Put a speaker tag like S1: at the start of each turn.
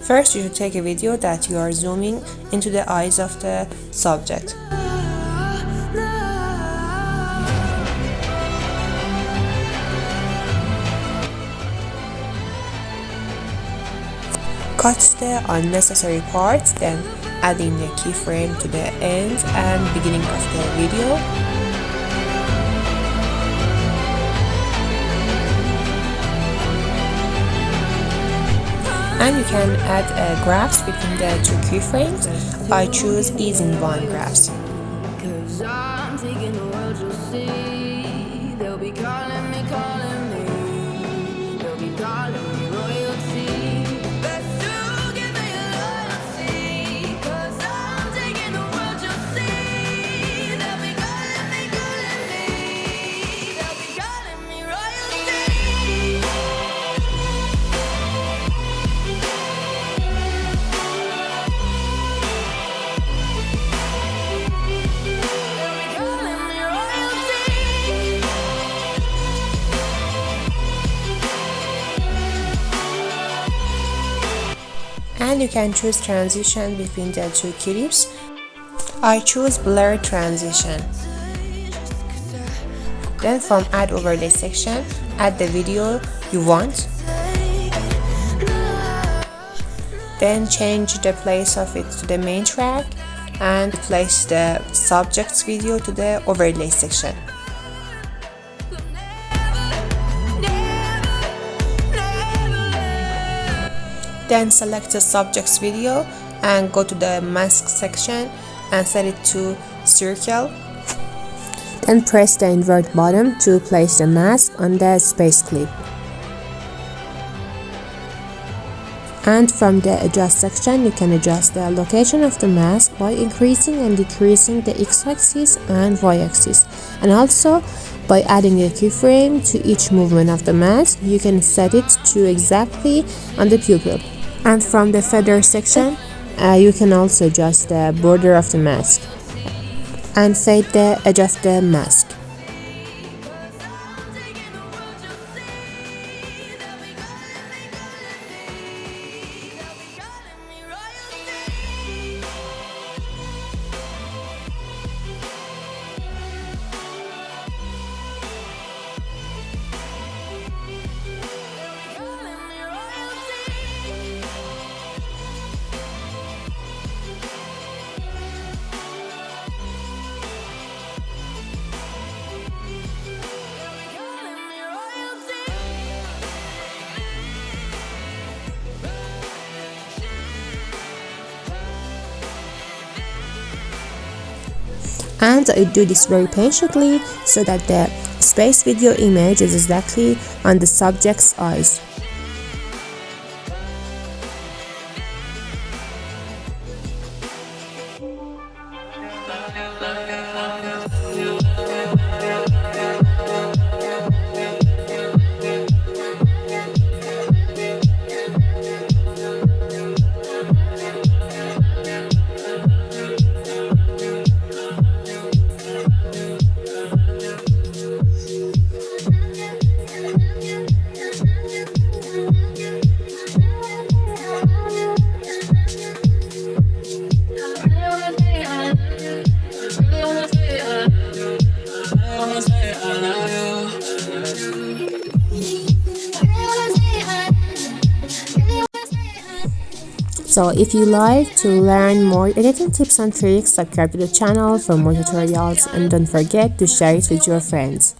S1: First, you should take a video that you are zooming into the eyes of the subject. Cut the unnecessary parts, then adding the keyframe to the end and beginning of the video. And you can add graphs between the two keyframes. I choose ease in one graphs. And you can choose transition between the two clips. I choose blur transition. Then from add overlay section, add the video you want. Then change the place of it to the main track and place the subject's video to the overlay section. Then select the subject's video and go to the mask section and set it to circle. Then press the invert button to place the mask on the space clip. And from the adjust section, you can adjust the location of the mask by increasing and decreasing the x-axis and y-axis. And also by adding a keyframe to each movement of the mask, you can set it to exactly on the pupil. And from the feather section, you can also adjust the border of the mask and fade the edge of the mask. And I do this very patiently so that the space video image is exactly on the subject's eyes. So if you like to learn more editing tips and tricks, subscribe to the channel for more tutorials and don't forget to share it with your friends.